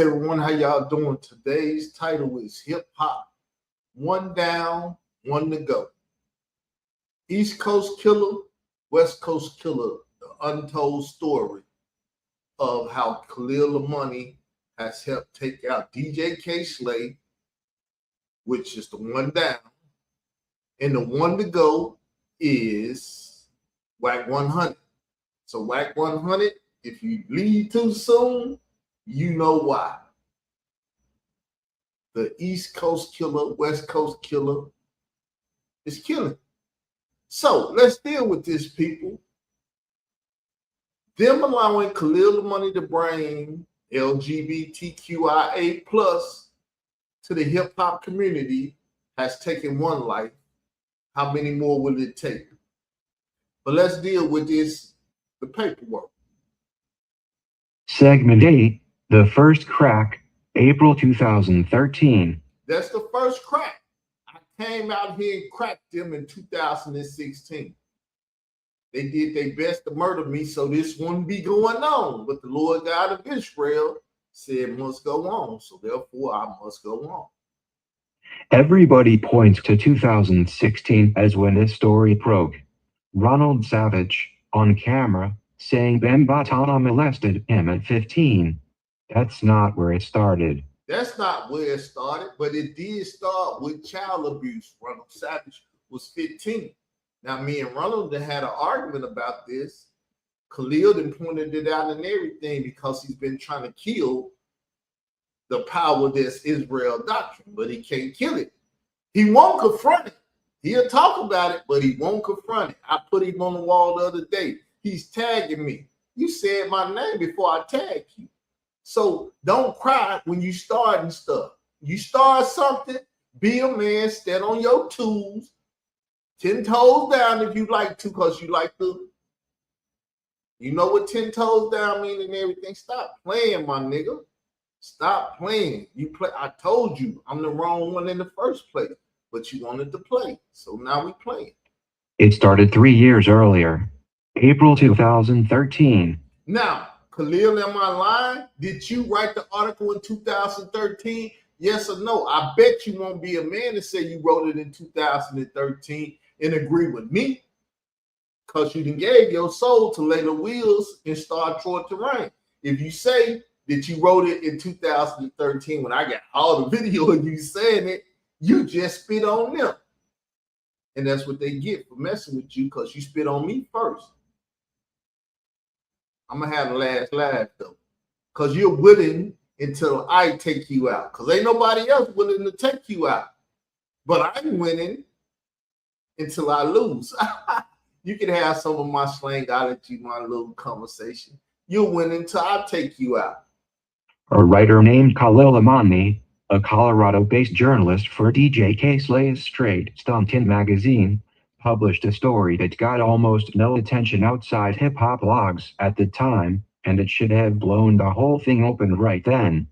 everyone. How y'all doing? Today's title is Hip Hop. One down, one to go. East Coast killer, West Coast killer. The untold story of how Khalil Money has helped take out DJ K-Slay, which is the one down. And the one to go is Whack 100. So Whack 100, if you leave too soon, you know why. The East Coast killer, West Coast killer is killing. So let's deal with this, people. Them allowing Khalil Money to bring LGBTQIA plus to the hip hop community has taken one life. How many more will it take? But let's deal with this, the paperwork. Segment 8, the first crack, April 2013. That's the first crack. I came out here and cracked them in 2016. They did their best to murder me, so this wouldn't be going on. But the Lord God of Israel said must go on, so therefore I must go on. Everybody points to 2016 as when this story broke. Ronald Savage, on camera, saying Bambatana molested him at 15. That's not where it started. That's not where it started, but it did start with child abuse. Ronald Savage was 15. Now, me and Ronald had an argument about this. Khalil then pointed it out and everything because he's been trying to kill the power that's Israel doctrine, but he can't kill it. He won't confront it. He'll talk about it, but he won't confront it. I put him on the wall the other day. He's tagging me. You said my name before I tagged you. So don't cry when you starting stuff. You start something, be a man, stand on your tools, 10 toes down if you like to, because you like to. You know what 10 toes down mean and everything. Stop playing, my nigga. Stop playing. You play. I told you I'm the wrong one in the first place, but you wanted to play. So now we playing. It started 3 years earlier, April 2013. Now, Khalil, am I lying? Did you write the article in 2013? Yes or no? I bet you won't be a man to say you wrote it in 2013 and agree with me, because you done gave your soul to lay the wheels and start toward terrain. If you say that you wrote it in 2013 when I got all the video of you saying it, you just spit on them. And that's what they get for messing with you, because you spit on me first. I'm going to have the last laugh, though, because you're willing until I take you out, because ain't nobody else willing to take you out. But I'm winning until I lose. You can have some of my slangology, my little conversation. You'll win until I take you out. A writer named Khalil Amani, a Colorado-based journalist for DJ K-Slay's Straight Stuntin' magazine, published a story that got almost no attention outside hip-hop blogs at the time, and it should have blown the whole thing open right then.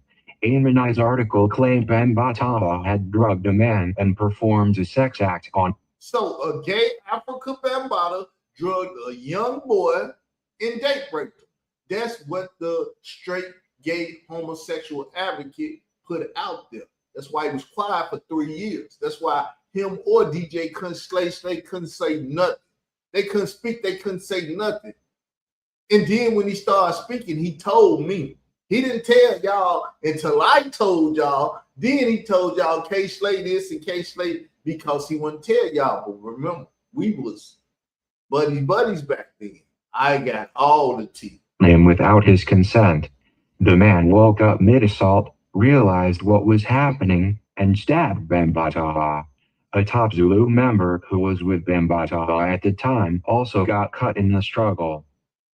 Amani's article claimed Bambatana had drugged a man and performed a sex act on. So a gay Africa Bambata drugged a young boy and date raped him. That's what the straight gay homosexual advocate put out there. That's why he was quiet for 3 years. That's why him or DJ couldn't Slay couldn't say nothing. They couldn't speak, they couldn't say nothing. And then when he started speaking, he told me. He didn't tell y'all until I told y'all. Then he told y'all K-Slay this and K-Slay, because he wouldn't tell y'all. But remember, we was buddies back then. I got all the tea. Him without his consent. The man woke up mid-assault, realized what was happening, and stabbed Bambatana. A top Zulu member who was with Bambatana at the time also got cut in the struggle.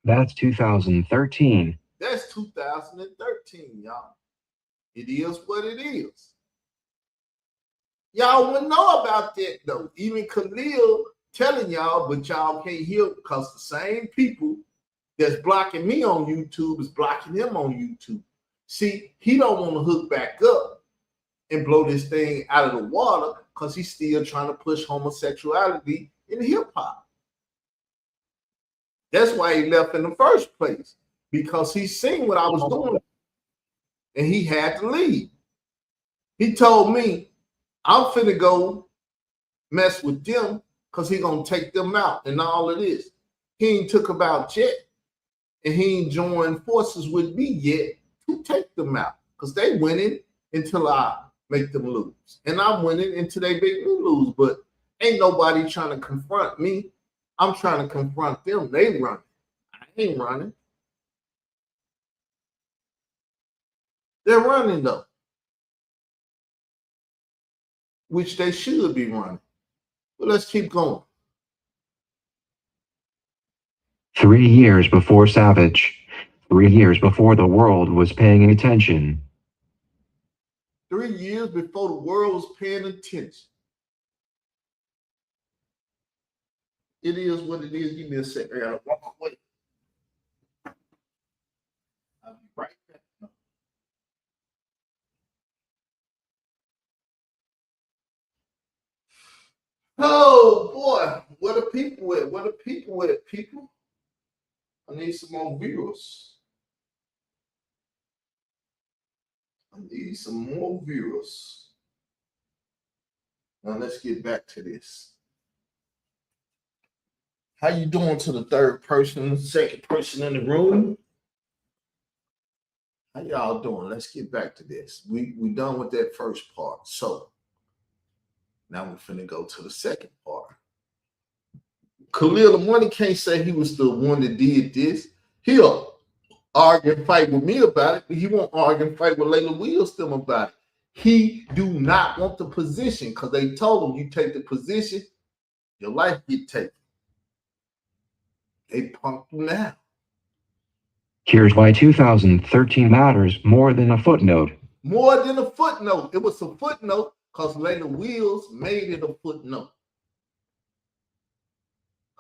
That's 2013. That's 2013, y'all. It is what it is. Y'all wouldn't know about that, though. Even Khalil telling y'all, but y'all can't hear, because the same people that's blocking me on YouTube is blocking him on YouTube. See, he don't want to hook back up and blow this thing out of the water, because he's still trying to push homosexuality in hip-hop. That's why he left in the first place, because he seen what I was doing. and he had to leave. He told me, I'm finna go mess with them because he gonna take them out and all of this. He ain't took about yet, and he ain't joined forces with me yet to take them out because they winning until I make them lose. And I'm winning until they make me lose. But ain't nobody trying to confront me. I'm trying to confront them. They running. I ain't running. They're running though, which they should be running. But let's keep going. 3 years before Savage. 3 years before the world was paying attention. 3 years before the world was paying attention. It is what it is. Give me a second. I gotta walk away. I'll be right back. Oh boy, where the people at? Where the people at, people? I need some more viewers. I need some more viewers. Now let's get back to this. How you doing to the third person, second person in the room? How y'all doing? Let's get back to this. We done with that first part. So now we're finna go to the second part. Khalil the Money can't say he was the one that did this. He'll argue and fight with me about it, but he won't argue and fight with Layla Wilson about it. He do not want the position because they told him you take the position, your life get taken. They punked him now. Here's why 2013 matters more than a footnote. More than a footnote. It was a footnote because Layla Wills made it a footnote.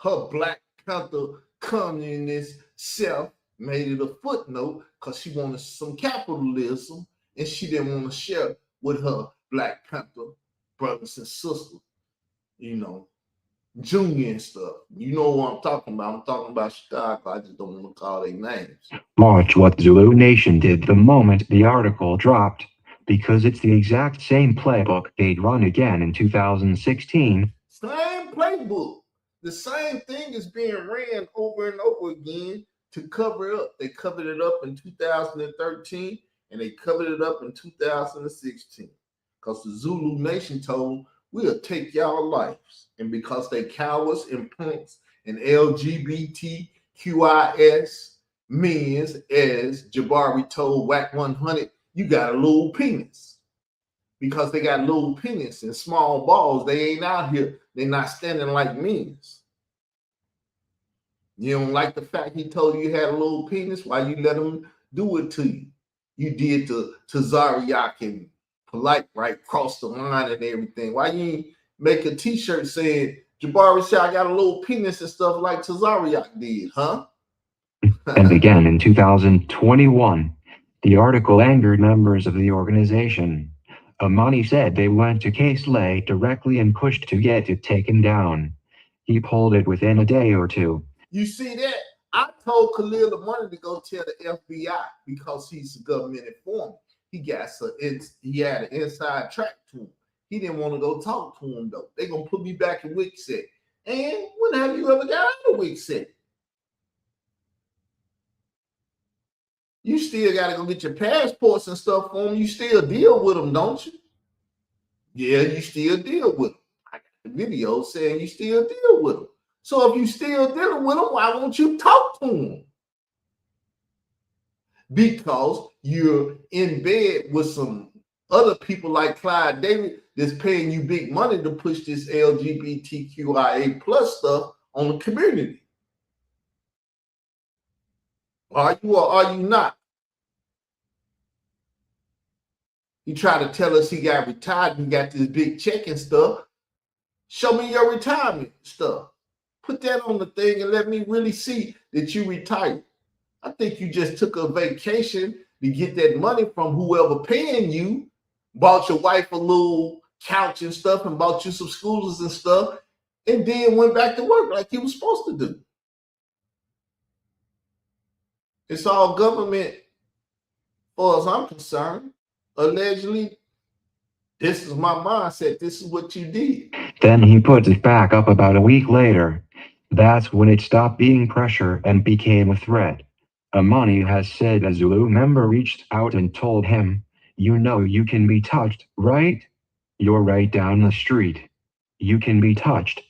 Her Black Panther communist self made it a footnote because she wanted some capitalism and she didn't want to share with her Black Panther brothers and sisters, you know, Junior and stuff. You know what I'm talking about. I'm talking about Chicago. I just don't want to call their names. Watch what Zulu Nation did the moment the article dropped, because it's the exact same playbook they'd run again in 2016. Same playbook. The same thing is being ran over and over again to cover it up. They covered it up in 2013 and they covered it up in 2016 because the Zulu Nation told them, we'll take y'all lives. And because they cowards and punks and LGBTQIS means, as Jabari told WAC 100, you got a little penis. Because they got little penis and small balls, they ain't out here. They're not standing like men. You don't like the fact he told you had a little penis? Why you let him do it to you? You did to Zariak and Polite, right? Cross the line and everything. Why you ain't make a t-shirt saying, Jabari said I got a little penis and stuff like Tazariak did, huh? And again in 2021, the article angered members of the organization. Amani said they went to K-Slay directly and pushed to get it taken down. He pulled it within a day or two. You see that? I told Khalil the Money to go tell the FBI because he's a government informant. He had an inside track to him. He didn't want to go talk to him though. They're gonna put me back in Wixet. And when have you ever got out of Wixet? You still gotta go get your passports and stuff for them. You still deal with them, don't you? Yeah, you still deal with them. I got the video saying you still deal with them. So if you still dealing with them, why won't you talk to them? Because you're in bed with some other people like Clyde David that's paying you big money to push this LGBTQIA plus stuff on the community. Are you or are you not? He tried to tell us he got retired and got this big check and stuff. Show me your retirement stuff. Put that on the thing and let me really see that you retired. I think you just took a vacation to get that money from whoever paying you, bought your wife a little couch and stuff and bought you some scooters and stuff, and then went back to work like you were supposed to do. It's all government far as I'm concerned, allegedly, this is my mindset. This is what you did. Then he puts it back up about a week later. That's when it stopped being pressure and became a threat. Amani has said a Zulu member reached out and told him, "You know you can be touched, right? You're right down the street. You can be touched.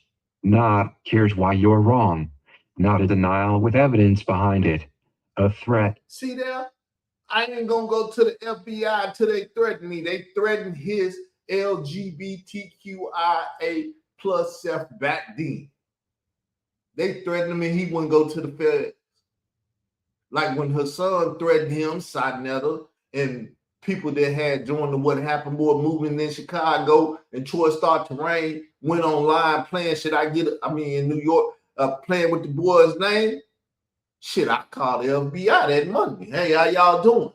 Not, here's why you're wrong. Not a denial with evidence behind it. A threat." See there? I ain't gonna go to the FBI until they threaten me. They threatened his LGBTQIA plus self back then. They threatened him and he wouldn't go to the feds. Like when her son threatened him, Sidnetta, and people that had joined the What Happened Boy movement in Chicago, and Troy Star Terrain went online playing, in New York, playing with the boy's name. Shit, I called the FBI that Monday. Hey, how y'all doing?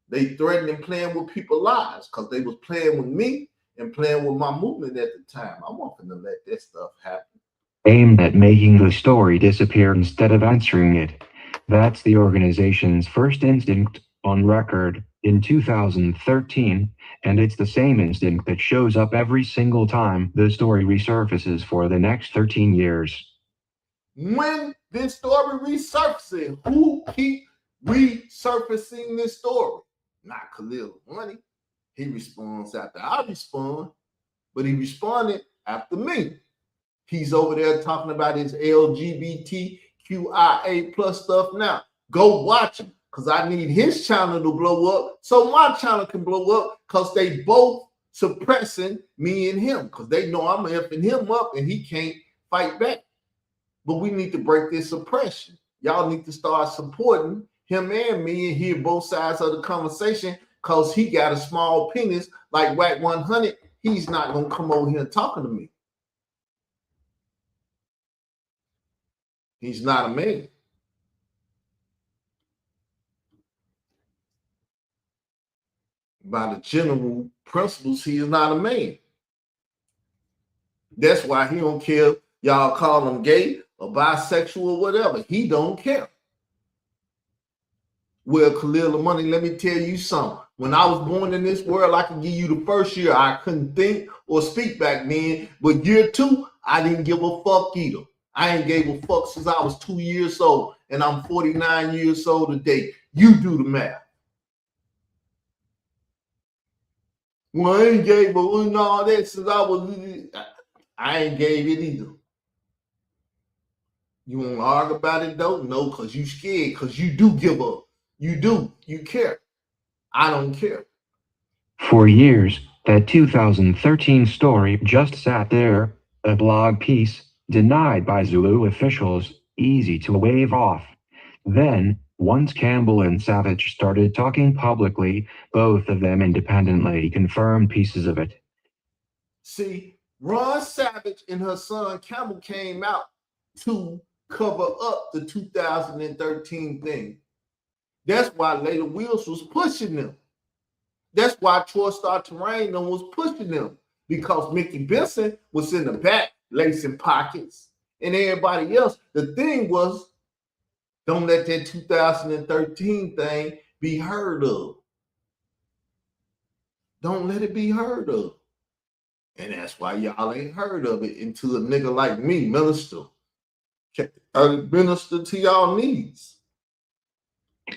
They threatened and playing with people's lives because they was playing with me and playing with my movement at the time. I wasn't gonna let that stuff happen. Aimed at making the story disappear instead of answering it. That's the organization's first instinct on record in 2013, and it's the same instinct that shows up every single time the story resurfaces for the next 13 years. When this story resurfacing, who keep resurfacing this story? Not Khalil Money. He responds after I respond, but he responded after me. He's over there talking about his LGBTQIA plus stuff now. Go watch him because I need his channel to blow up so my channel can blow up because they both suppressing me and him because they know I'm effing him up and he can't fight back. But we need to break this suppression. Y'all need to start supporting him and me and hear both sides of the conversation because he got a small penis like Wack 100. He's not going to come over here talking to me. He's not a man. By the general principles, he is not a man. That's why he don't care. Y'all call him gay or bisexual or whatever. He don't care. Well, Khalil Money, let me tell you something. When I was born in this world, I can give you the first year I couldn't think or speak back then. But year 2, I didn't give a fuck either. I ain't gave a fuck since I was 2 years old, and I'm 49 years old today. You do the math. Well, I ain't gave all that since I ain't gave it either. You want to argue about it though? No, because you scared, because you do give up. You do. You care. I don't care. For years, that 2013 story just sat there, a blog piece, denied by Zulu officials, easy to wave off. Then, once Campbell and Savage started talking publicly, both of them independently confirmed pieces of it. See, Ron Savage and her son Campbell came out to cover up the 2013 thing. That's why Layla Wills was pushing them. That's why Troy Star Terrain was pushing them, because Mickey Benson was in the back lacing pockets and everybody else. The thing was, don't let that 2013 thing be heard of. Don't let it be heard of. And that's why y'all ain't heard of it until a nigga like me, minister to y'all needs.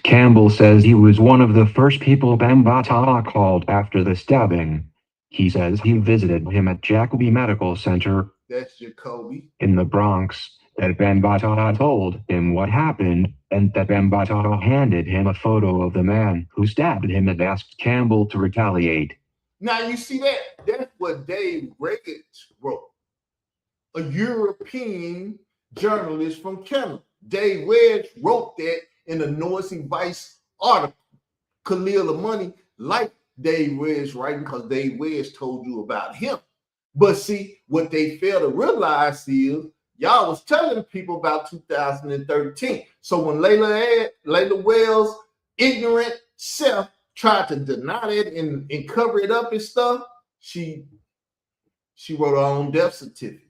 Campbell says he was one of the first people Bambaataa called after the stabbing. He says he visited him at Jacobi Medical Center, that's Jacobi, in the Bronx, that Bambaataa told him what happened, and that Bambaataa handed him a photo of the man who stabbed him and asked Campbell to retaliate. Now you see that? That's what Dave Reagan wrote. A European journalist from Canada. Dave Wedge wrote that in the Noisy Vice article. Khalil Money liked Dave Wedge writing because Dave Wedge told you about him. But see, what they fail to realize is y'all was telling people about 2013. So when Layla Wells' ignorant self tried to deny it and cover it up and stuff, she wrote her own death certificate.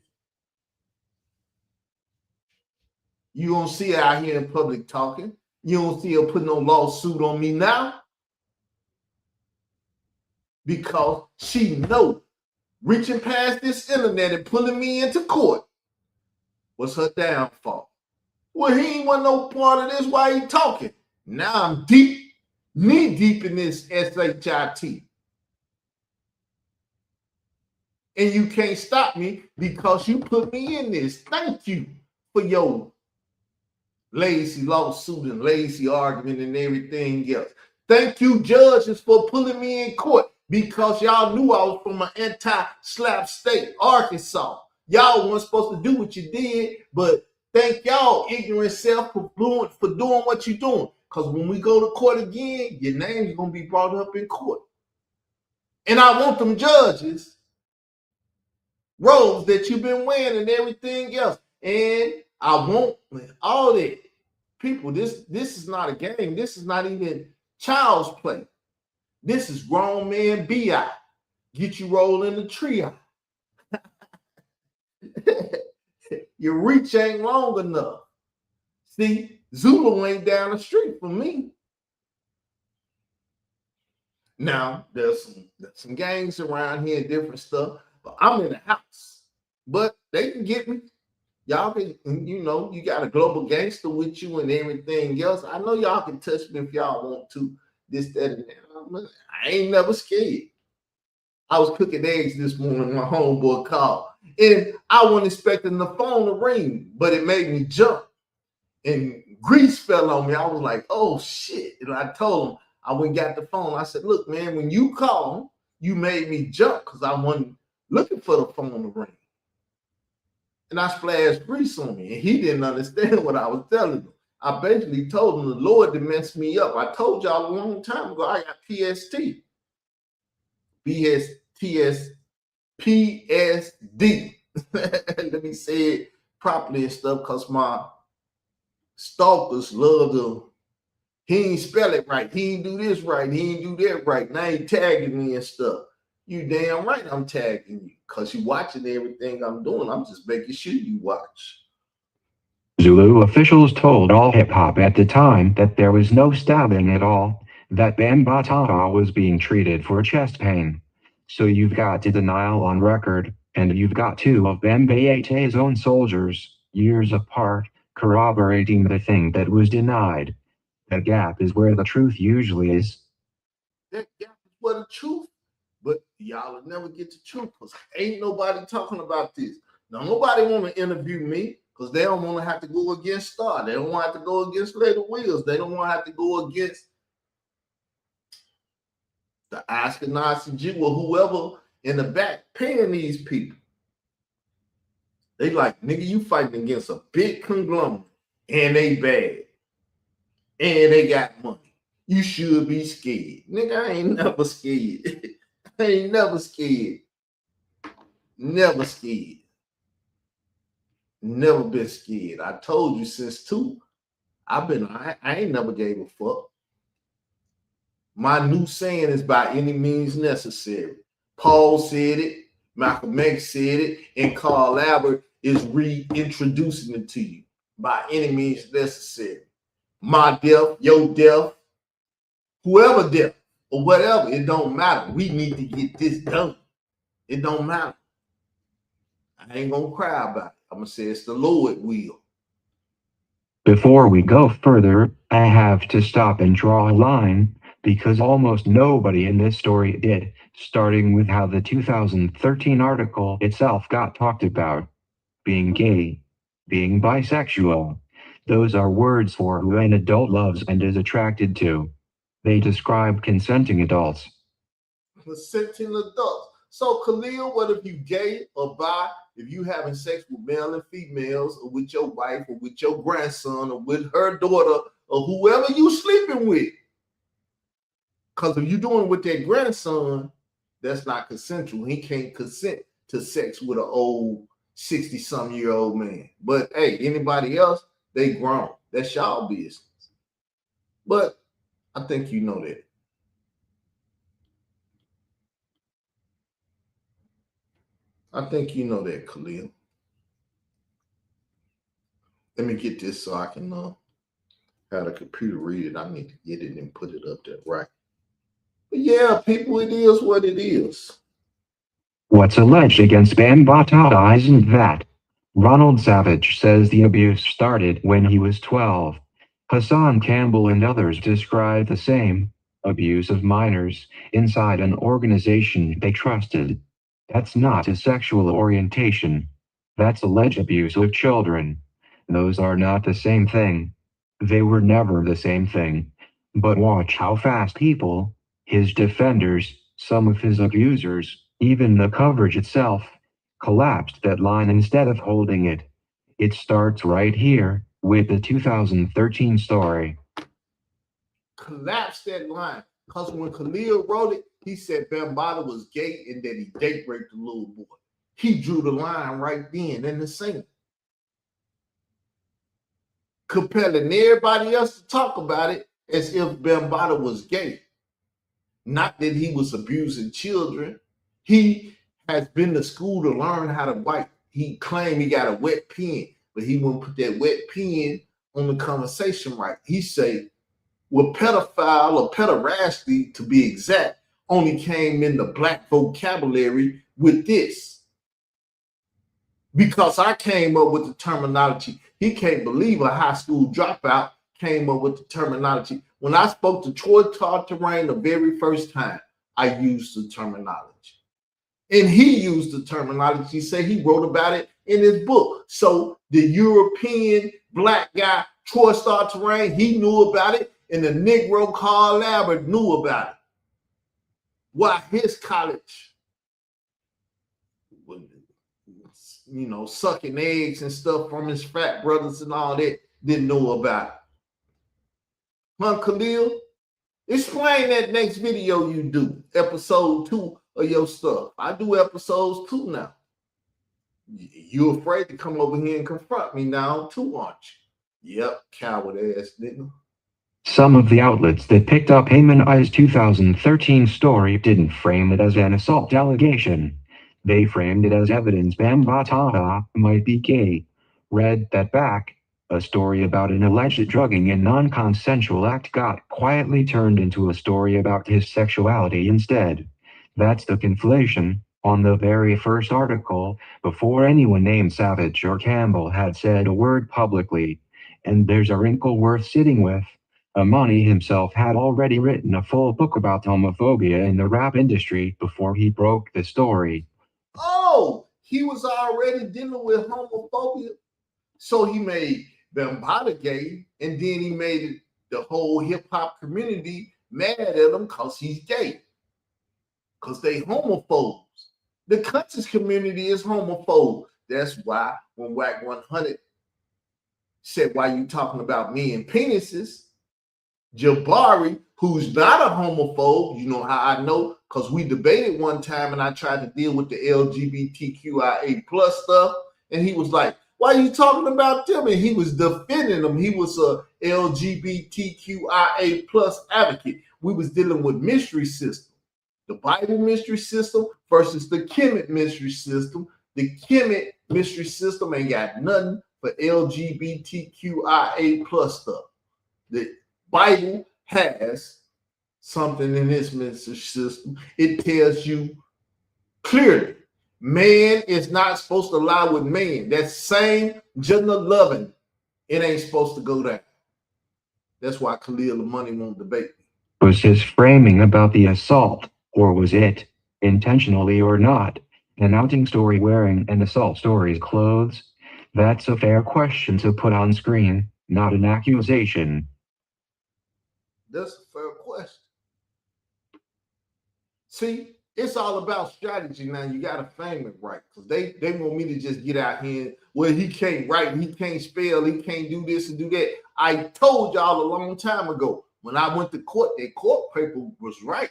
You don't see her out here in public talking. You don't see her put no lawsuit on me now. because she know reaching past this internet and pulling me into court was her downfall. Well, he ain't want no part of this. Why he talking? Now I'm deep, knee deep in this SHIT. And you can't stop me because you put me in this. Thank you for your lazy lawsuit and lazy argument and everything else. Thank you, judges, for pulling me in court because y'all knew I was from an anti-slap state, Arkansas. Y'all weren't supposed to do what you did, but thank y'all, ignorant self, for doing what you're doing. Because when we go to court again, your name's going to be brought up in court. And I want them judges robes that you've been wearing and everything else. And I want all that. People, this is not a game. This is not even child's play. This is grown man BI. Get you rolling the tree out. Your reach ain't long enough. See, Zulu ain't down the street from me. Now, there's some gangs around here and different stuff, but I'm in the house. But they can get me. Y'all can, you got a global gangster with you and everything else. I know y'all can touch me if y'all want to. This, that, and that. I ain't never scared. I was cooking eggs this morning. My homeboy called. And I wasn't expecting the phone to ring, but it made me jump. And grease fell on me. I was like, oh, shit. And I told him, I went and got the phone. I said, look, man, when you called, you made me jump because I wasn't looking for the phone to ring. And I splashed grease on me. And he didn't understand what I was telling him. I basically told him the Lord that messed me up. I told y'all a long time ago, I got PST. PSD. Let me say it properly and stuff because my stalkers love to, he ain't spell it right. He ain't do this right. He ain't do that right. Now he tagging me and stuff. You damn right I'm tagging you because you watching everything I'm doing. I'm just making sure you watch. Zulu officials told All Hip Hop at the time that there was no stabbing at all, that Bambatata was being treated for chest pain. So you've got a denial on record, and you've got two of Bambate's own soldiers, years apart, corroborating the thing that was denied. That gap is where the truth usually is. That gap is where the truth, but y'all will never get the truth because ain't nobody talking about this. Now, nobody want to interview me because they don't want to have to go against Star. They don't want to have to go against Lady Wheels. They don't want to have to go against the Ashkenazi Jew or whoever in the back paying these people. They like, nigga, you fighting against a big conglomerate and they bad and they got money. You should be scared. Nigga, I ain't never scared. I ain't never scared. Never scared. Never been scared. I told you since 2. I ain't never gave a fuck. My new saying is by any means necessary. Paul said it, Malcolm X said it, and Carl Albert is reintroducing it to you. By any means necessary. My death, your death, whoever death, or whatever, it don't matter. We need to get this done. It don't matter. I ain't gonna cry about it. I'm gonna say it's the Lord will. Before we go further, I have to stop and draw a line, because almost nobody in this story did, starting with how the 2013 article itself got talked about. Being gay, being bisexual. Those are words for who an adult loves and is attracted to. They describe consenting adults. Consenting adults. So, Khalil, what if you gay or bi? If you having sex with male and females, or with your wife, or with your grandson, or with her daughter, or whoever you sleeping with? Because if you're doing it with that grandson, that's not consensual. He can't consent to sex with an old 60-some-year-old man. But hey, anybody else, they grown. That's y'all business. But I think you know that. I think you know that, Khalil. Let me get this so I can have the computer read it. I need to get it and put it up there right. But yeah, people, it is what it is. What's alleged against Bambaataa isn't that. Ronald Savage says the abuse started when he was 12. Hassan Campbell and others describe the same abuse of minors inside an organization they trusted. That's not a sexual orientation. That's alleged abuse of children. Those are not the same thing. They were never the same thing. But watch how fast people, his defenders, some of his abusers, even the coverage itself, collapsed that line instead of holding it. It starts right here with the 2013 story. Collapse that line. Because when Khalil wrote it, he said Bambaataa was gay and that he date raped the little boy. He drew the line right then in the scene. Compelling everybody else to talk about it as if Bambaataa was gay. Not that he was abusing children. He has been to school to learn how to write. He claimed he got a wet pen, but he wouldn't put that wet pen on the conversation right. He said, well, pedophile or pederasty, to be exact, only came in the black vocabulary with this. Because I came up with the terminology. He can't believe a high school dropout came up with the terminology. When I spoke to Troy Terrain the very first time, I used the terminology. And he used the terminology. He said he wrote about it in his book. So the European black guy, Troy Terrain, he knew about it. And the Negro Carl Lambert knew about it. Why his college, sucking eggs and stuff from his frat brothers and all that, didn't know about it. Huh, Khalil? Explain that next video you do, episode 2 of your stuff. I do episodes 2 now. You afraid to come over here and confront me now too, aren't you? Yep, coward ass nigga. Some of the outlets that picked up Ayman I's 2013 story didn't frame it as an assault allegation. They framed it as evidence Bambaataa might be gay. Read that back. A story about an alleged drugging and non-consensual act got quietly turned into a story about his sexuality instead. That's the conflation. On the very first article, before anyone named Savage or Campbell had said a word publicly. And there's a wrinkle worth sitting with. Amani himself had already written a full book about homophobia in the rap industry before he broke the story. Oh, he was already dealing with homophobia. So he made Bambaataa gay, and then he made the whole hip-hop community mad at him because he's gay. Because they homophobes. The conscious community is homophobe. That's why when Wack 100 said, why you talking about me and penises, Jabari, who's not a homophobe, you know how I know, because we debated one time and I tried to deal with the LGBTQIA plus stuff, and he was like, why are you talking about them? And he was defending them. He was a LGBTQIA plus advocate. We was dealing with mystery system, the Bible mystery system versus the Kemet mystery system. The Kemet mystery system ain't got nothing for LGBTQIA plus stuff. The Bible has something in its mystery system. It tells you clearly, man is not supposed to lie with man. That same gender loving, it ain't supposed to go down. That's why Khalil the Money won't debate me. Was his framing about the assault, or was it, intentionally or not, an outing story wearing an assault story's clothes? That's a fair question to put on screen, not an accusation. That's a fair question. See, it's all about strategy now. You got to frame it right, because they want me to just get out here. Well, he can't write, he can't spell, he can't do this and do that. I told y'all a long time ago, when I went to court, that court paper was right.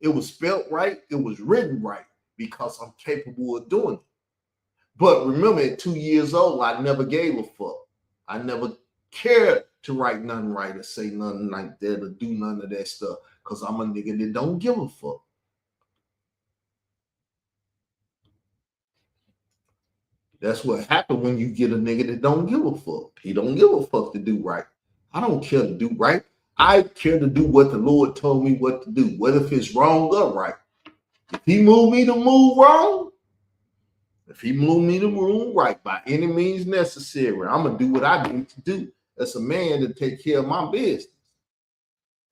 It was spelled right. It was written right, because I'm capable of doing it. But remember, at 2 years old, I never gave a fuck. I never cared to write nothing right or say nothing like that or do none of that stuff, because I'm a nigga that don't give a fuck. That's what happened when you get a nigga that don't give a fuck. He don't give a fuck to do right. I don't care to do right. I care to do what the Lord told me what to do, whether if it's wrong or right. If he moved me to move wrong, if he moved me to move right by any means necessary, I'm going to do what I need to do as a man to take care of my business.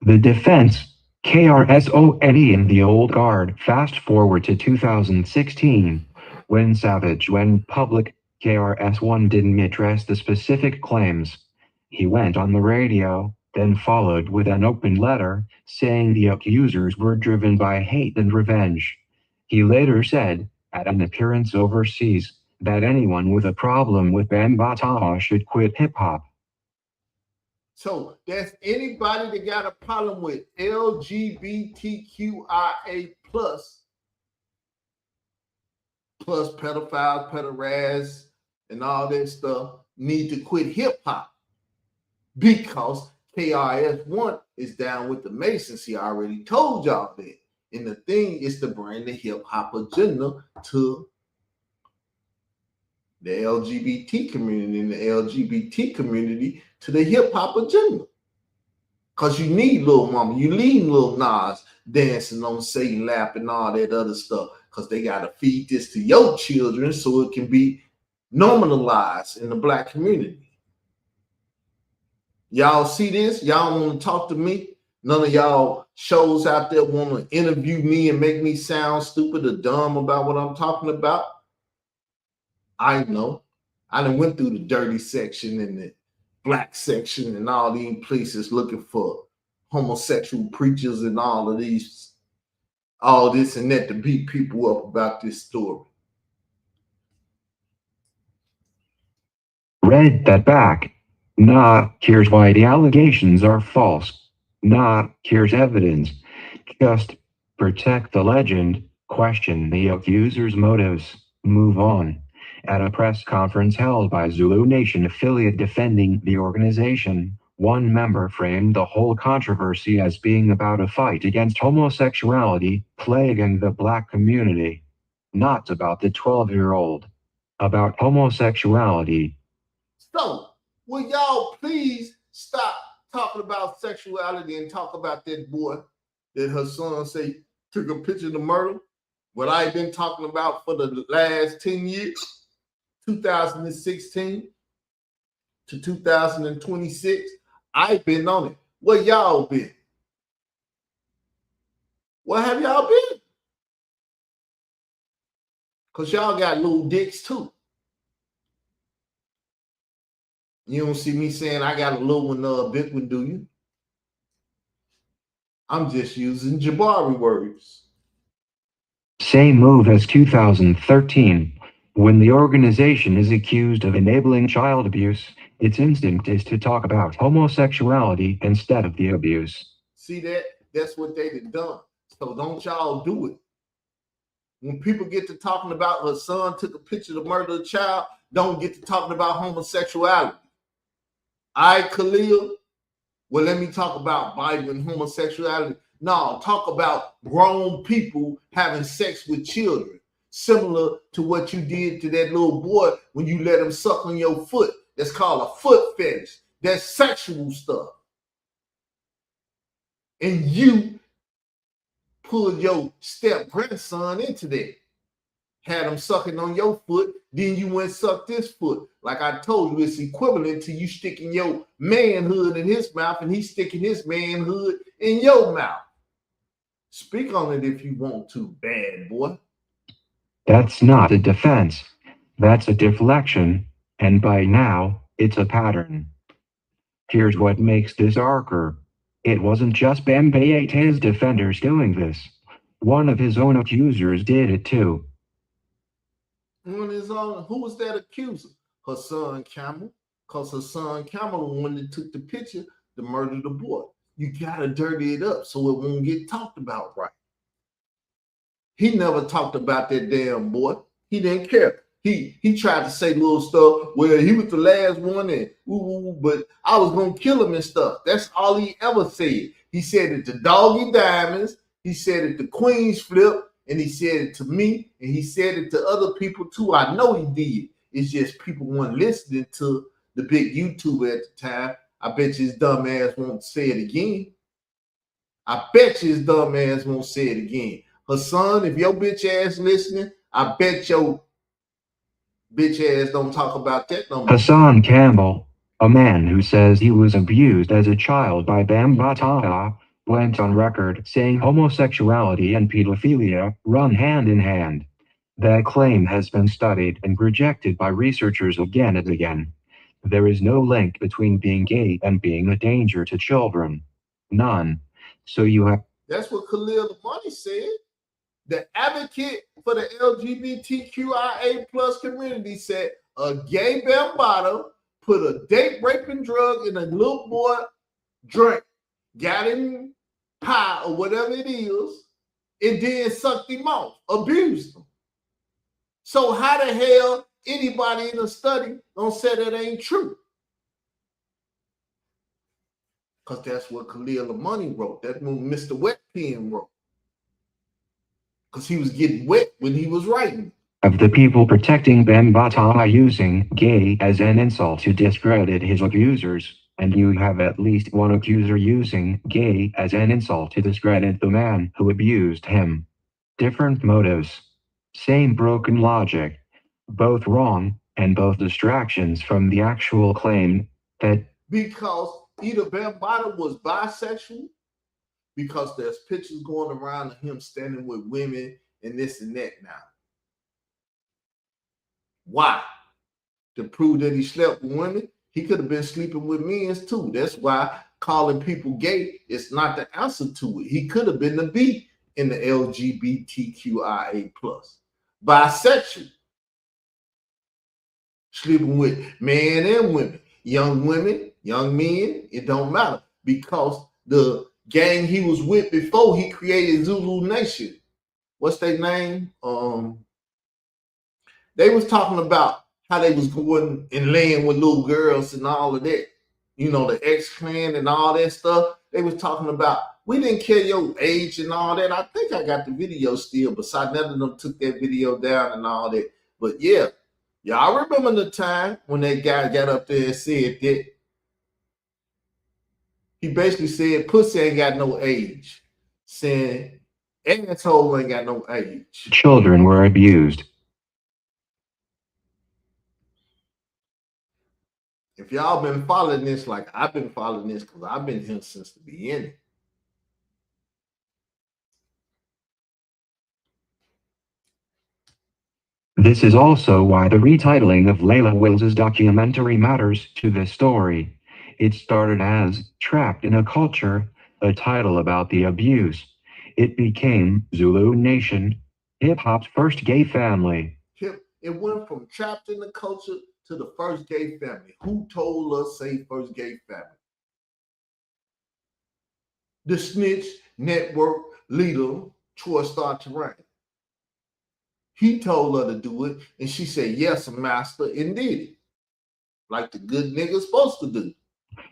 The defense, KRSONE in the old guard. Fast forward to 2016, when Savage went public, KRS-One didn't address the specific claims. He went on the radio, then followed with an open letter, saying the accusers were driven by hate and revenge. He later said, at an appearance overseas, that anyone with a problem with Bambataha should quit hip-hop. So that's anybody that got a problem with LGBTQIA plus pedophiles, pederads, and all that stuff need to quit hip hop because KRS-One is down with the Masons. He already told y'all that. And the thing is to bring the hip hop agenda to the LGBT community and the LGBT community to the hip hop agenda. Because you need Lil Mama, you need Lil Nas dancing on Satan lap and all that other stuff. Because they got to feed this to your children so it can be normalized in the black community. Y'all see this? Y'all want to talk to me? None of y'all shows out there want to interview me and make me sound stupid or dumb about what I'm talking about. I know. I done went through the dirty section and the black section and all these places looking for homosexual preachers and all this and that to beat people up about this story. Read that back. Nah, here's why the allegations are false. Nah, here's evidence. Just protect the legend, question the accuser's motives, move on. At a press conference held by Zulu Nation affiliate defending the organization, one member framed the whole controversy as being about a fight against homosexuality plaguing the black community. Not about the 12-year-old. About homosexuality. So, will y'all please stop talking about sexuality and talk about that boy that her son say took a picture of the murder? What I've been talking about for the last 10 years, 2016 to 2026, I've been on it. Where y'all been? Where have y'all been? Because y'all got little dicks too. You don't see me saying I got a little one, big one, do you? I'm just using Jabari words. Same move as 2013. When the organization is accused of enabling child abuse, its instinct is to talk about homosexuality instead of the abuse. See that? That's what they done. So don't y'all do it. When people get to talking about her son took a picture of the murder of a child, don't get to talking about homosexuality. All right, Khalil? Well, let me talk about Bible and homosexuality. No, talk about grown people having sex with children, similar to what you did to that little boy when you let him suck on your foot. That's called a foot fetish. That's sexual stuff. And you pulled your step-grandson into that. Had him sucking on your foot, then you went suck this foot. Like I told you, it's equivalent to you sticking your manhood in his mouth and he's sticking his manhood in your mouth. Speak on it if you want to, bad boy. That's not a defense. That's a deflection, and by now, it's a pattern. Here's what makes this darker. It wasn't just Bambayete's defenders doing this. One of his own accusers did it too. One of his own, who was that accuser? Her son Camel, because her son Camel, the one that took the picture, to murder the boy. You gotta dirty it up so it won't get talked about right. He never talked about that damn boy. He didn't care. He tried to say little stuff. Well, he was the last one, and but I was gonna kill him and stuff. That's all he ever said. He said it to Doggy Diamonds. He said it to Queen's Flip, and he said it to me, and he said it to other people too. I know he did. It's just people weren't listening to the big YouTuber at the time. I bet you his dumb ass won't say it again. I bet you his dumb ass won't say it again. Hassan, if your bitch ass listening, I bet your bitch ass don't talk about that no more. Hassan Campbell, a man who says he was abused as a child by Bamba Taha, went on record saying homosexuality and pedophilia run hand in hand. That claim has been studied and rejected by researchers again and again. There is no link between being gay and being a danger to children. None. So you have. That's what Khalil the Money said. The advocate for the LGBTQIA plus community said a gay bambata put a date raping drug in a little boy drink, got him pie or whatever it is, and then sucked him off, abused him. So how the hell anybody in the study don't say that ain't true? Because that's what Khalil the Money wrote. That's what Mr. Wet Pen wrote. Because he was getting wet when he was writing. Of the people protecting Bamba Taha using gay as an insult to discredit his abusers, and you have at least one accuser using gay as an insult to discredit the man who abused him. Different motives. Same broken logic. Both wrong, and both distractions from the actual claim that. Because either Bambata was bisexual, because there's pictures going around of him standing with women and this and that now. Why? To prove that he slept with women? He could have been sleeping with men too. That's why calling people gay is not the answer to it. He could have been the B in the LGBTQIA+. Bisexual. Sleeping with men and women, young men, it don't matter. Because the gang he was with before he created Zulu Nation. What's their name? They was talking about how they was going and laying with little girls and all of that. You know, the X-Clan and all that stuff. They was talking about, we didn't care your age and all that. I think I got the video still, besides none of them took that video down and all that. But yeah, y'all remember the time when that guy got up there and said that? He basically said pussy ain't got no age. Saying asshole ain't got no age. Children were abused. If y'all been following this like I've been following this, because I've been here since the beginning. This is also why the retitling of Layla Wills's documentary matters to this story. It started as Trapped in a Culture, a title about the abuse. It became Zulu Nation, hip-hop's first gay family. It went from Trapped in the Culture to the first gay family. Who told us say first gay family? The Snitch Network leader, Troy Star Terrain. He told her to do it, and she said, yes, master, and did it. Like the good nigga's supposed to do.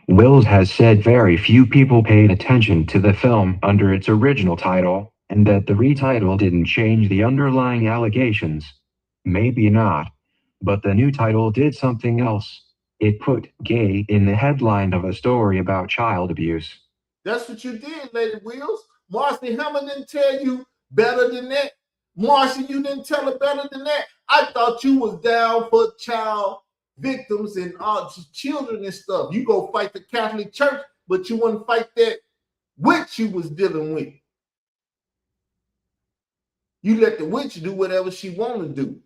Wills has said very few people paid attention to the film under its original title, and that the retitle didn't change the underlying allegations. Maybe not. But the new title did something else. It put gay in the headline of a story about child abuse. That's what you did, Lady Wills. Marcy Hammer didn't tell you better than that. Marcy, you didn't tell her better than that. I thought you was down for child victims and children and stuff. You go fight the Catholic Church, but you wouldn't fight that witch you was dealing with. You let the witch do whatever she want to do.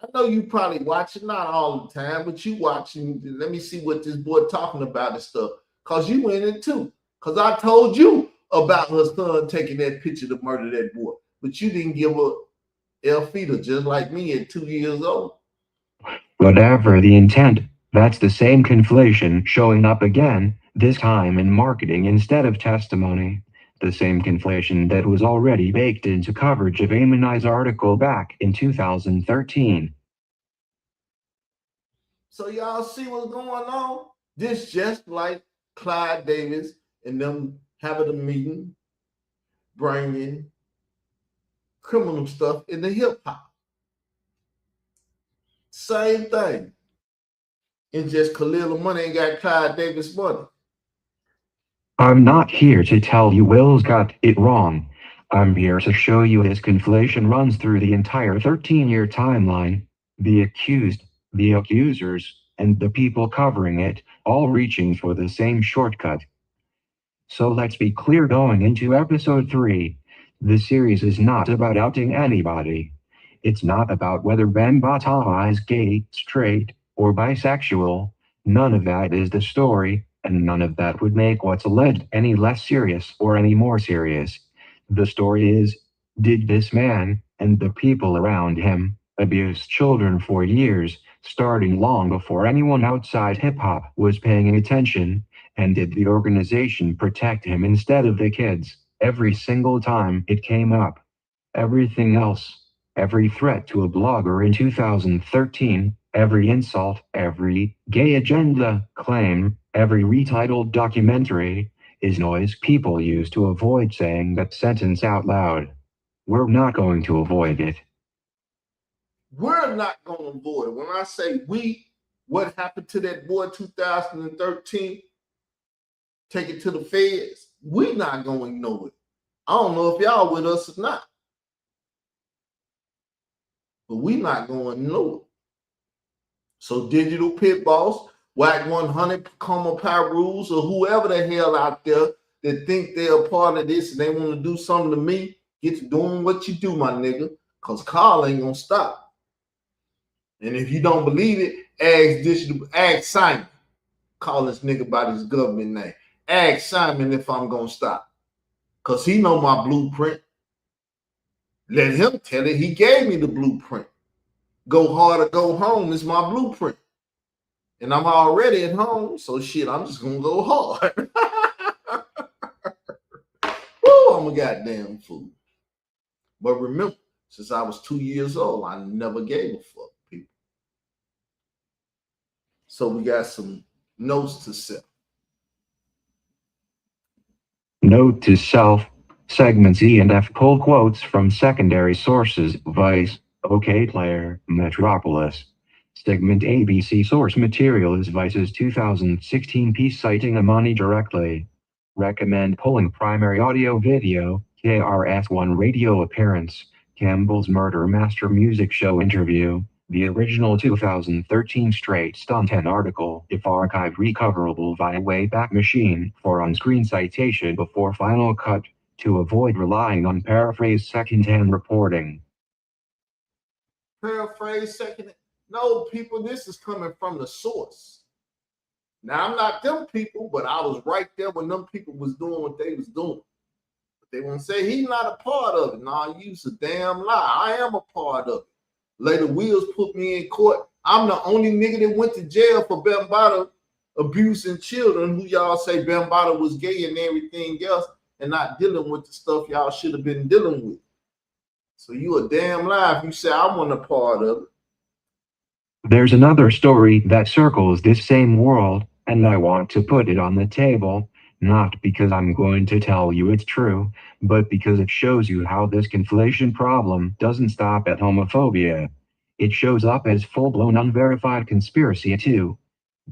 I know you probably watching, not all the time, but you watching. Let me see what this boy talking about and stuff. Because you went in too. Because I told you about her son taking that picture to murder that boy. But you didn't give a Elfita, just like me at 2 years old. Whatever the intent, that's the same conflation showing up again, this time in marketing instead of testimony. The same conflation that was already baked into coverage of Amonai's article back in 2013. So y'all see what's going on? This just like Clyde Davis and them having a meeting, bringing criminal stuff into hip hop. Same thing. And just Khalil Money ain't got Clyde Davis money. I'm not here to tell you Will's got it wrong. I'm here to show you his conflation runs through the entire 13-year timeline. The accused, the accusers, and the people covering it, all reaching for the same shortcut. So let's be clear going into episode 3. The series is not about outing anybody. It's not about whether Ben Battaglia is gay, straight, or bisexual. None of that is the story, and none of that would make what's alleged any less serious or any more serious. The story is, did this man, and the people around him, abuse children for years, starting long before anyone outside hip-hop was paying attention? And did the organization protect him instead of the kids, every single time it came up? Everything else, every threat to a blogger in 2013, every insult, every gay agenda claim, every retitled documentary, is noise people use to avoid saying that sentence out loud. We're not going to avoid it. We're not going to avoid it. When I say we, what happened to that boy 2013? Take it to the feds. We're not going to ignore it. I don't know if y'all with us or not, but we're not going to ignore it. So Digital Pit Boss, Whack 100, Como Power Rules, or whoever the hell out there that think they're a part of this and they want to do something to me, get to doing what you do, my nigga, because Carl ain't going to stop. And if you don't believe it, ask Simon. Call this nigga by his government name. Ask Simon if I'm going to stop. Because he know my blueprint. Let him tell it. He gave me the blueprint. Go hard or go home is my blueprint. And I'm already at home, so shit, I'm just going to go hard. Woo, I'm a goddamn fool. But remember, since I was 2 years old, I never gave a fuck, people. So we got some notes to self. Note to self, segments E and F pull quotes from secondary sources, Vice, OK Player, Metropolis. Segment ABC source material is Vice's 2016 piece citing Amani directly. Recommend pulling primary audio video, KRS-One radio appearance, Campbell's Murder Master Music Show interview, the original 2013 Straight Stunt 10 article, if archived recoverable via Wayback Machine, for on-screen citation before final cut, to avoid relying on paraphrase second-hand reporting. Paraphrase second. No, people, this is coming from the source. Now, I'm not them people, but I was right there when them people was doing what they was doing. But they want to say he's not a part of it. Nah, you's a damn lie. I am a part of it. Later, Wills put me in court. I'm the only nigga that went to jail for Bambaataa abusing children who y'all say Bambaataa was gay and everything else and not dealing with the stuff y'all should have been dealing with. So you a damn lie if you say I wasn't a part of it. There's another story that circles this same world, and I want to put it on the table, not because I'm going to tell you it's true, but because it shows you how this conflation problem doesn't stop at homophobia. It shows up as full-blown unverified conspiracy too.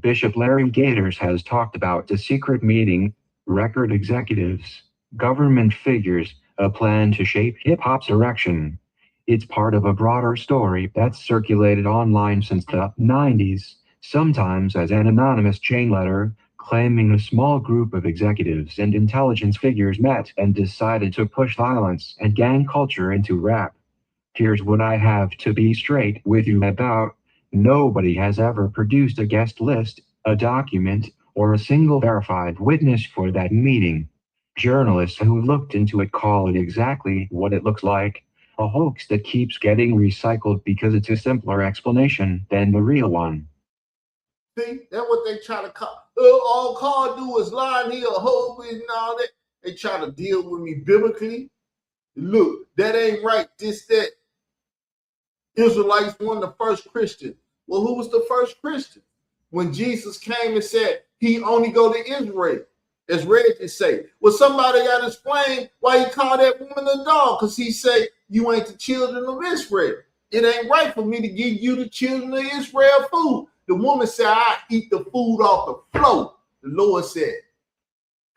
Bishop Larry Gators has talked about the secret meeting, record executives, government figures, a plan to shape hip-hop's direction. It's part of a broader story that's circulated online since the 90s, sometimes as an anonymous chain letter, claiming a small group of executives and intelligence figures met and decided to push violence and gang culture into rap. Here's what I have to be straight with you about. Nobody has ever produced a guest list, a document, or a single verified witness for that meeting. Journalists who looked into it call it exactly what it looks like. A hoax that keeps getting recycled because it's a simpler explanation than the real one. See, that's what they try to call. All Carl do is lie and he a hope and all that. They try to deal with me biblically. Look, that ain't right. This, that. Israelites were the first Christian. Well, who was the first Christian? When Jesus came and said he only go to Israel. As Reggie say, well, somebody got to explain why he called that woman a dog, because he said, you ain't the children of Israel. It ain't right for me to give you the children of Israel food. The woman said, I eat the food off the floor. The Lord said,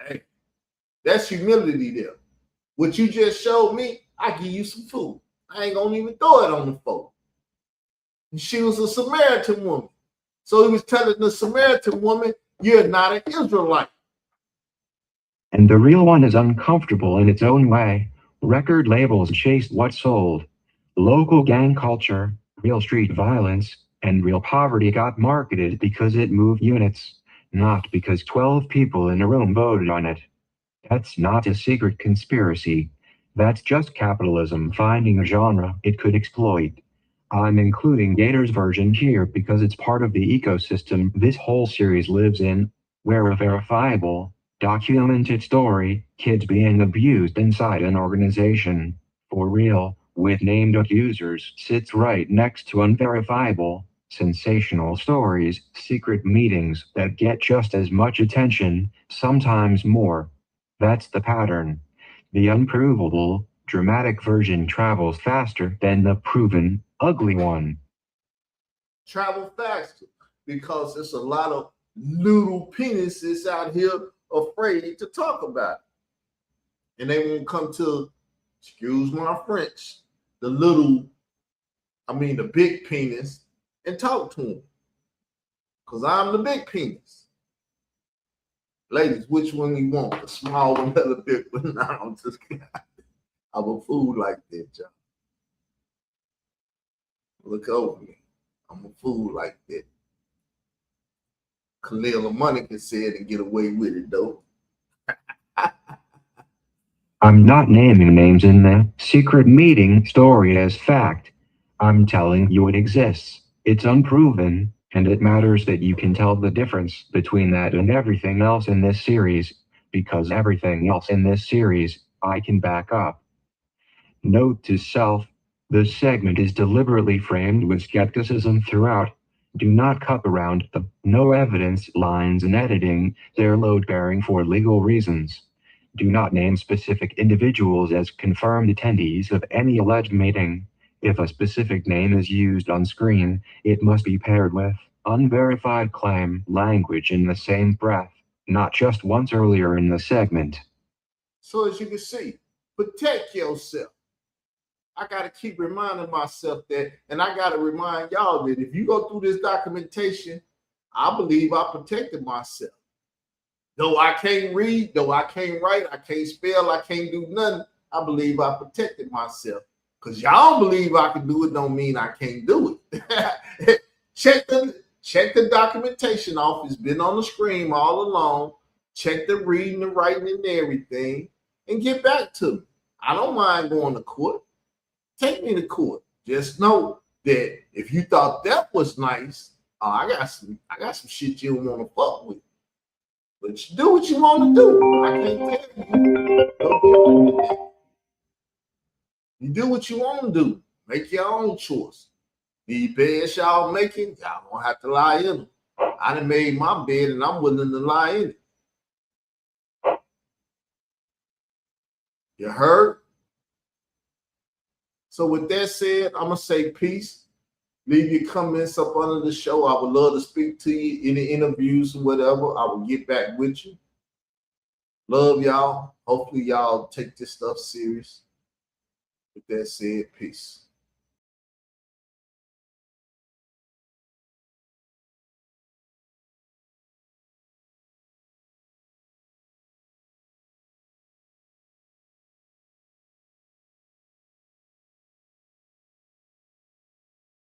hey, That's humility there. What you just showed me, I give you some food. I ain't gonna even throw it on the floor. She was a Samaritan woman. So he was telling the Samaritan woman, you're not an Israelite. And the real one is uncomfortable in its own way. Record labels chased what sold. Local gang culture, real street violence, and real poverty got marketed because it moved units, not because 12 people in a room voted on it. That's not a secret conspiracy. That's just capitalism finding a genre it could exploit. I'm including Gator's version here because it's part of the ecosystem this whole series lives in, where a verifiable, documented story, kids being abused inside an organization, for real, with named accusers, sits right next to unverifiable, sensational stories, secret meetings that get just as much attention, sometimes more. That's the pattern. The unprovable, dramatic version travels faster than the proven, ugly one. Travel faster because there's a lot of little penises out here afraid to talk about it. And they won't come to, excuse my French, the big penis and talk to them. Because I'm the big penis. Ladies, which one you want? The small one or the big one? No, I'm just kidding. I'm a fool like that, y'all. Look over me. I'm a fool like that. Khalil Monica said and get away with it, though. I'm not naming names in the secret meeting story as fact. I'm telling you it exists. It's unproven, and it matters that you can tell the difference between that and everything else in this series, because everything else in this series, I can back up. Note to self, this segment is deliberately framed with skepticism throughout. Do not cut around the no evidence lines in editing, they're load-bearing for legal reasons. Do not name specific individuals as confirmed attendees of any alleged meeting. If a specific name is used on screen, it must be paired with unverified claim language in the same breath, not just once earlier in the segment. So as you can see, protect yourself. I got to keep reminding myself that, and I got to remind y'all that if you go through this documentation, I believe I protected myself. Though I can't read, though I can't write, I can't spell, I can't do nothing, I believe I protected myself. Because y'all believe I can do it don't mean I can't do it. Check the documentation off. It's been on the screen all along. Check the reading, the writing, and everything, and get back to me. I don't mind going to court. Take me to court. Just know that if you thought that was nice, I got some shit you don't want to fuck with. But you do what you want to do. I can't tell you. Don't do it. You do what you want to do. Make your own choice. The beds y'all making, y'all don't have to lie in them. I done made my bed and I'm willing to lie in it. You heard? So with that said, I'm going to say peace. Leave your comments up under the show. I would love to speak to you in the interviews or whatever. I will get back with you. Love y'all. Hopefully y'all take this stuff serious. With that said, peace.